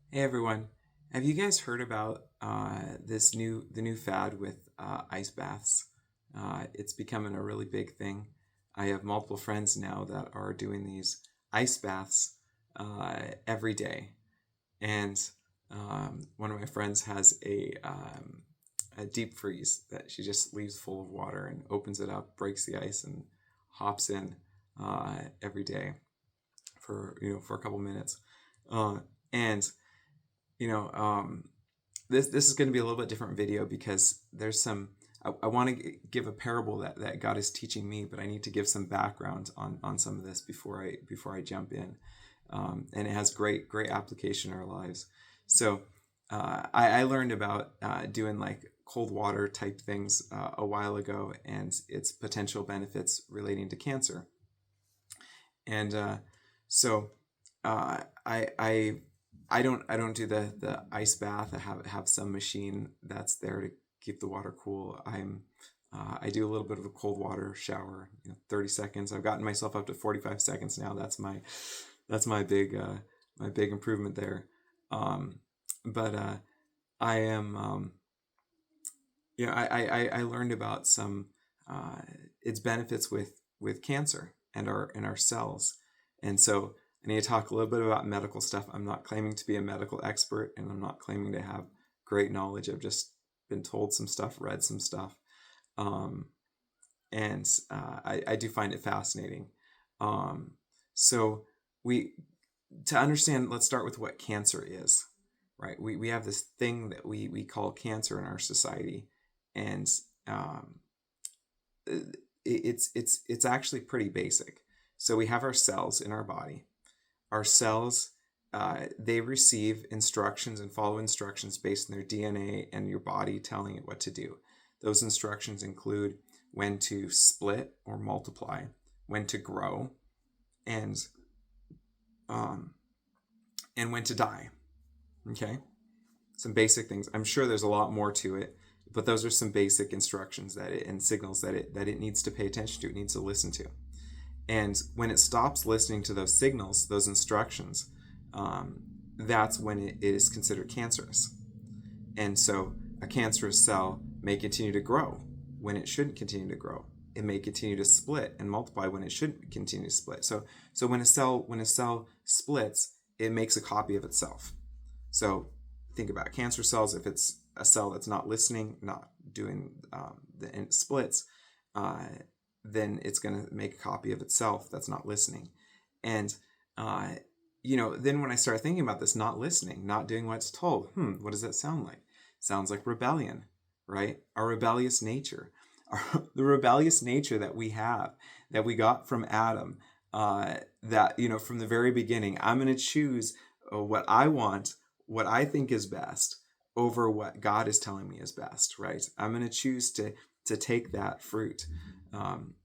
Hey everyone, have you guys heard about the new fad with ice baths? It's becoming a really big thing. I have multiple friends now that are doing these ice baths every day, and one of my friends has a deep freeze that she just leaves full of water and opens it up, breaks the ice, and hops in every day for a couple minutes, and you know, this is going to be a little bit different video because there's some. I want to give a parable that God is teaching me, but I need to give some background on some of this before I jump in, and it has great application in our lives. So I learned about doing like cold water type things a while ago and its potential benefits relating to cancer, and so I I don't do the ice bath. I have some machine that's there to keep the water cool. I do a little bit of a cold water shower, 30 seconds. I've gotten myself up to 45 seconds now. That's my big improvement there. Um, but I am I learned about some its benefits with cancer and our cells, and so I need to talk a little bit about medical stuff. I'm not claiming to be a medical expert, and I'm not claiming to have great knowledge. I've just been told some stuff, read some stuff, um, and I do find it fascinating. Um, so we to understand, let's start with what cancer is, right? We have this thing that we call cancer in our society, and um, it's actually pretty basic. So we have our cells in our body. Our cells, they receive instructions and follow instructions based on their DNA and your body telling it what to do. Those instructions include when to split or multiply, when to grow, and um, and when to die. Okay, some basic things. I'm sure there's a lot more to it, but those are some basic instructions and signals that it needs to pay attention to. It needs to listen to. And when it stops listening to those signals, those instructions, um, that's when it is considered cancerous. And so a cancerous cell may continue to grow when it shouldn't continue to grow. It may continue to split and multiply when it shouldn't continue to split. So when a cell splits, it makes a copy of itself. So think about cancer cells. If it's a cell that's not listening, not doing and it splits, uh, then it's going to make a copy of itself that's not listening. And then when I start thinking about this, not listening, not doing what's told, what does that sound like? Sounds like rebellion, right? Our rebellious nature, the rebellious nature that we have, that we got from Adam, that from the very beginning, I'm going to choose what I want, what I think is best over what God is telling me is best, right? I'm going to choose to take that fruit.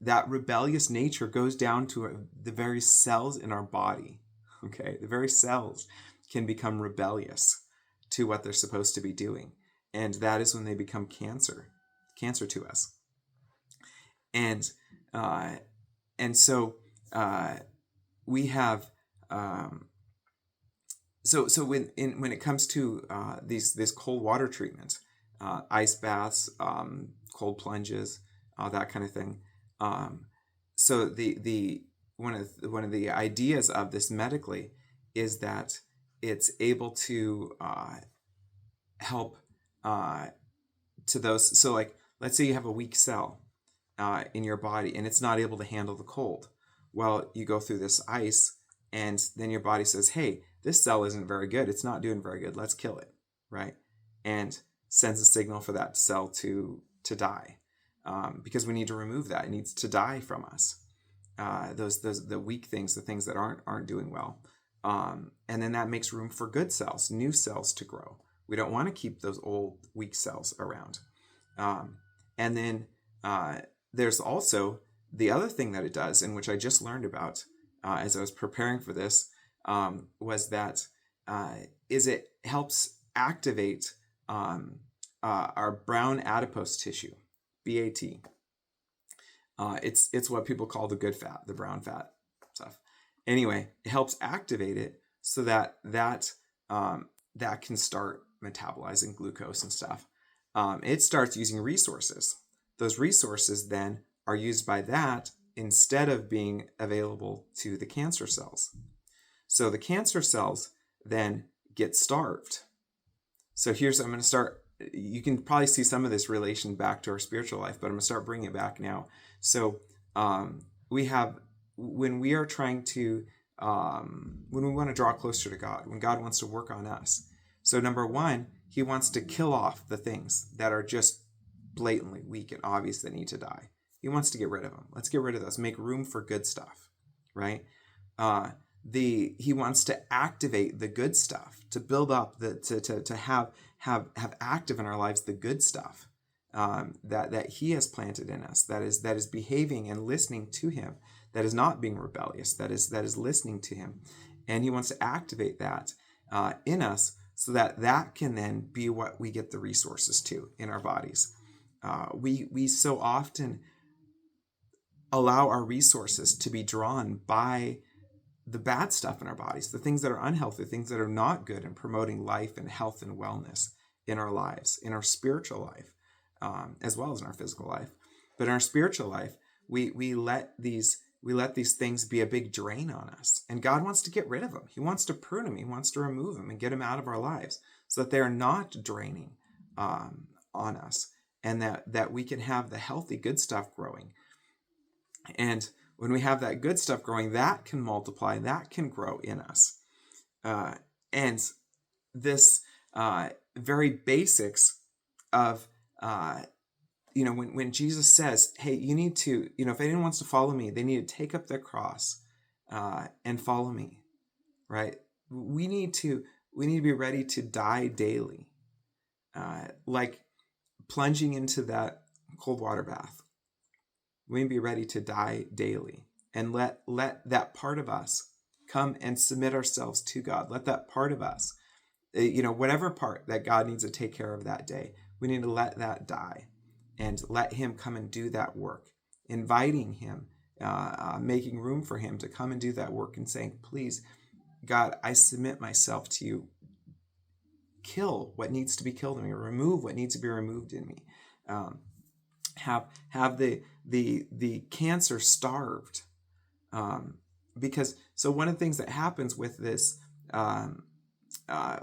That rebellious nature goes down to the very cells in our body. Okay, the very cells can become rebellious to what they're supposed to be doing, and that is when they become cancer to us. And uh, and so uh, we have so when it comes to these this cold water treatments, ice baths, cold plunges, that kind of thing. Um, so the one of the ideas of this medically is that it's able to help uh, to those. So like let's say you have a weak cell in your body and it's not able to handle the cold. Well, you go through this ice, and then your body says, "Hey, this cell isn't very good. It's not doing very good. Let's kill it," right? And sends a signal for that cell to die, because we need to remove that. It needs to die from us. Those the weak things, the things that aren't doing well, and then that makes room for good cells, new cells to grow. We don't want to keep those old weak cells around. And then there's also the other thing that it does, and which I just learned about as I was preparing for this, was that is it helps activate our brown adipose tissue, BAT. It's what people call the good fat, the brown fat stuff. Anyway, it helps activate it so that that can start metabolizing glucose and stuff. It starts using resources. Those resources then are used by that instead of being available to the cancer cells. So the cancer cells then get starved. So I'm going to start, you can probably see some of this relation back to our spiritual life, but I'm going to start bringing it back now. So we have, when we are trying to, when we want to draw closer to God, when God wants to work on us. So number one, he wants to kill off the things that are just blatantly weak and obvious that need to die. He wants to get rid of them. Let's get rid of those. Make room for good stuff, right? He wants to activate the good stuff, to build up to have active in our lives the good stuff that he has planted in us, that is behaving and listening to him, that is not being rebellious, that is listening to him, and he wants to activate that in us so that can then be what we get the resources to in our bodies. We so often allow our resources to be drawn by the bad stuff in our bodies, the things that are unhealthy, things that are not good in promoting life and health and wellness in our lives, in our spiritual life, as well as in our physical life. But in our spiritual life, we let these things be a big drain on us. And God wants to get rid of them. He wants to prune them. He wants to remove them and get them out of our lives so that they are not draining on us, and that we can have the healthy, good stuff growing. And when we have that good stuff growing, that can multiply, that can grow in us. And this very basics of, when Jesus says, hey, you need to, if anyone wants to follow me, they need to take up their cross and follow me, right? We need to be ready to die daily, like plunging into that cold water bath. We need to be ready to die daily, and let that part of us come and submit ourselves to God. Let that part of us, whatever part that God needs to take care of that day, we need to let that die and let him come and do that work, inviting him, making room for him to come and do that work and saying, please, God, I submit myself to you. Kill what needs to be killed in me, remove what needs to be removed in me. Have the cancer starved, because so one of the things that happens with this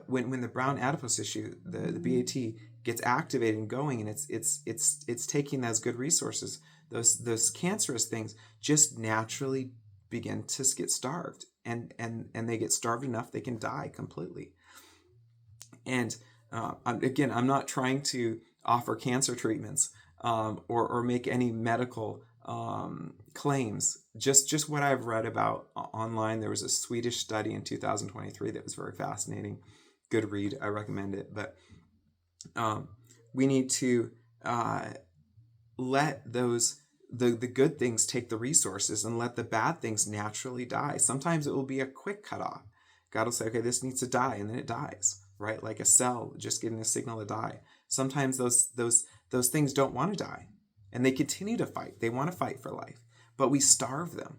when the brown adipose tissue, the BAT, gets activated and going, and it's taking those good resources, those cancerous things just naturally begin to get starved, and they get starved enough they can die completely. And again, I'm not trying to offer cancer treatments or make any medical claims. Just what I've read about online. There was a Swedish study in 2023 that was very fascinating. Good read. I recommend it. But we need to let the good things take the resources and let the bad things naturally die. Sometimes it will be a quick cutoff. God will say, okay, this needs to die, and then it dies, right? Like a cell just getting a signal to die. Sometimes those things don't want to die, and they continue to fight. They want to fight for life, but we starve them,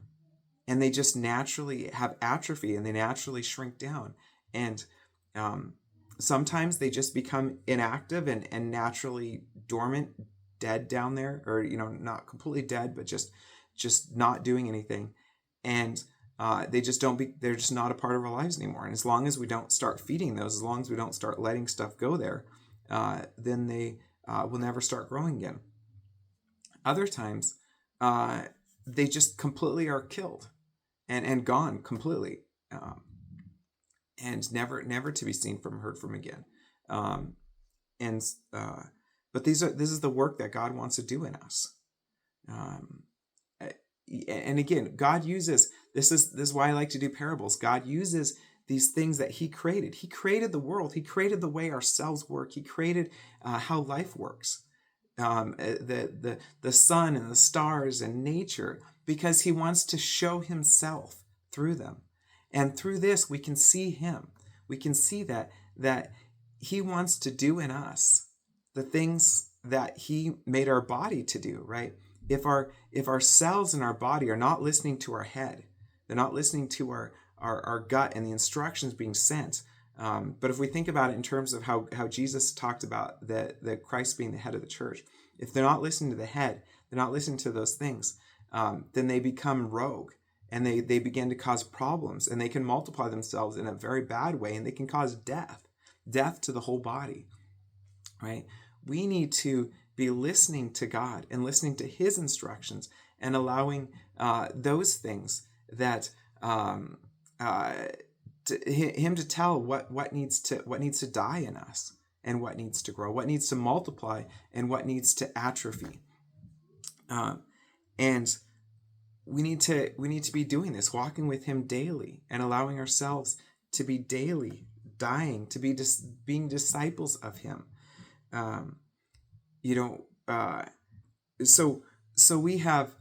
and they just naturally have atrophy, and they naturally shrink down. And sometimes they just become inactive and naturally dormant, dead down there, or not completely dead, but just not doing anything. And they're just not a part of our lives anymore. And as long as we don't start feeding those, as long as we don't start letting stuff go there, then they will never start growing again. Other times, they just completely are killed and gone completely, and never to be seen from, heard from again. But this is the work that God wants to do in us. And again, God uses, this is why I like to do parables. God uses these things that he created. He created the world. He created the way our cells work. He created how life works. The sun and the stars and nature, because he wants to show himself through them. And through this, we can see him. We can see that he wants to do in us the things that he made our body to do, right? If our cells in our body are not listening to our head, they're not listening to our gut and the instructions being sent, But if we think about it in terms of how Jesus talked about the Christ being the head of the church, if they're not listening to the head, they're not listening to those things, then they become rogue, and they begin to cause problems, and they can multiply themselves in a very bad way, and they can cause death to the whole body, right? We need to be listening to God and listening to his instructions and allowing those things that him to tell what needs to die in us, and what needs to grow, what needs to multiply, and what needs to atrophy. And we need to be doing this, walking with him daily, and allowing ourselves to be daily dying, to be being disciples of him. So we have,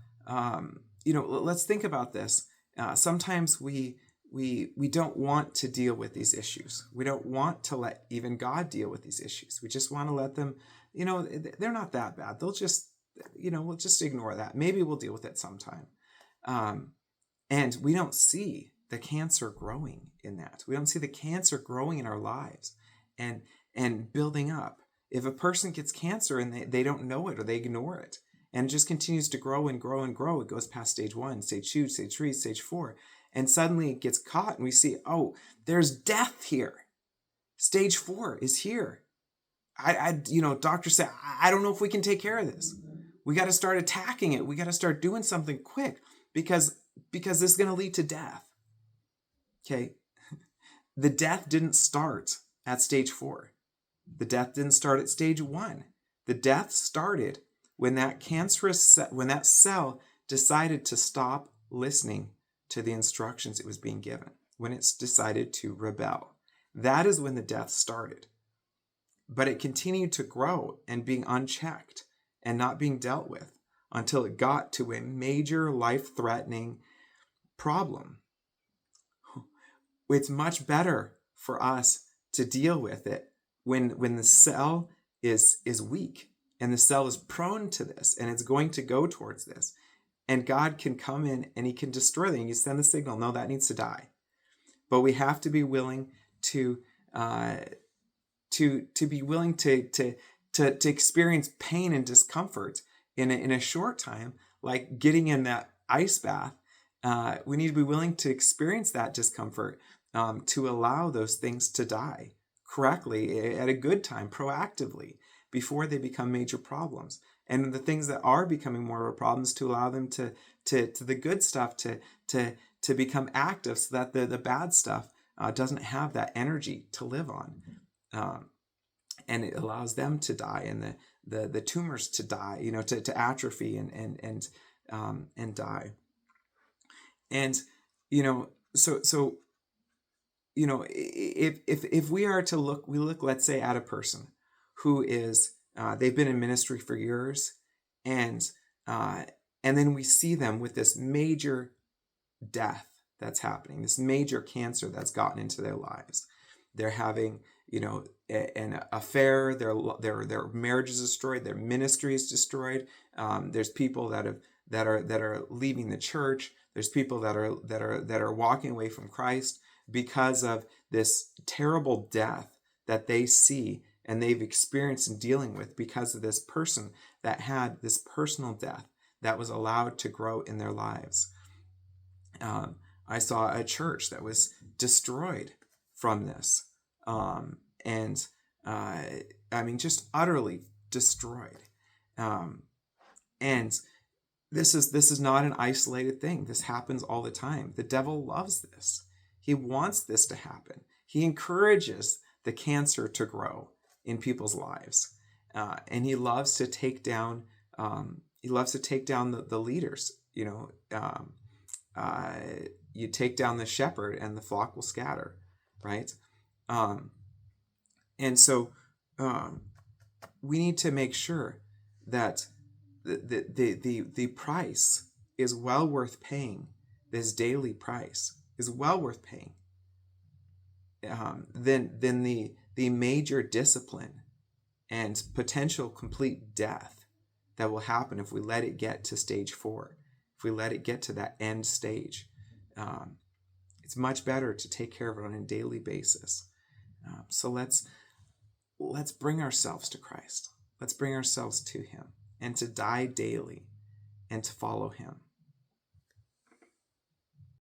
let's think about this. Sometimes we don't want to deal with these issues. We don't want to let even God deal with these issues. We just want to let them, they're not that bad. They'll just, we'll just ignore that. Maybe we'll deal with it sometime. And we don't see the cancer growing in that. We don't see the cancer growing in our lives and building up. If a person gets cancer and they don't know it, or they ignore it, and it just continues to grow and grow and grow, it goes past stage 1, stage 2, stage 3, stage 4, and suddenly it gets caught, and we see, oh, there's death here. Stage 4 is here. Doctors say, I don't know if we can take care of this. We got to start attacking it. We got to start doing something quick, because this is going to lead to death. Okay. The death didn't start at stage 4. The death didn't start at stage 1. The death started when that cell decided to stop listening to the instructions it was being given, when it's decided to rebel. That is when the death started. But it continued to grow and being unchecked and not being dealt with until it got to a major life-threatening problem. It's much better for us to deal with it when the cell is weak, and the cell is prone to this, and it's going to go towards this. And God can come in and he can destroy them. You send the signal, no, that needs to die. But we have to be willing to be willing to experience pain and discomfort in a short time, like getting in that ice bath. We need to be willing to experience that discomfort, to allow those things to die correctly at a good time, proactively, before they become major problems. And the things that are becoming more of a problem, to allow them to the good stuff to become active, so that the bad stuff doesn't have that energy to live on. And it allows them to die, and the tumors to die, to atrophy and die. And if we are to look, let's say, at a person who is they've been in ministry for years, and then we see them with this major death that's happening, this major cancer that's gotten into their lives. They're having an affair. Their marriage is destroyed. Their ministry is destroyed. There's people that are leaving the church. There's people that are walking away from Christ because of this terrible death that they see and they've experienced in dealing with, because of this person that had this personal death that was allowed to grow in their lives. I saw a church that was destroyed from this. Just utterly destroyed. And this is not an isolated thing. This happens all the time. The devil loves this. He wants this to happen. He encourages the cancer to grow in people's lives. And he loves to take down, the leaders. You take down the shepherd and the flock will scatter, right? And so we need to make sure that the price is well worth paying. This daily price is well worth paying. Than the major discipline and potential complete death that will happen if we let it get to stage 4. If we let it get to that end stage, it's much better to take care of it on a daily basis. So let's bring ourselves to Christ. Let's bring ourselves to him and to die daily and to follow him.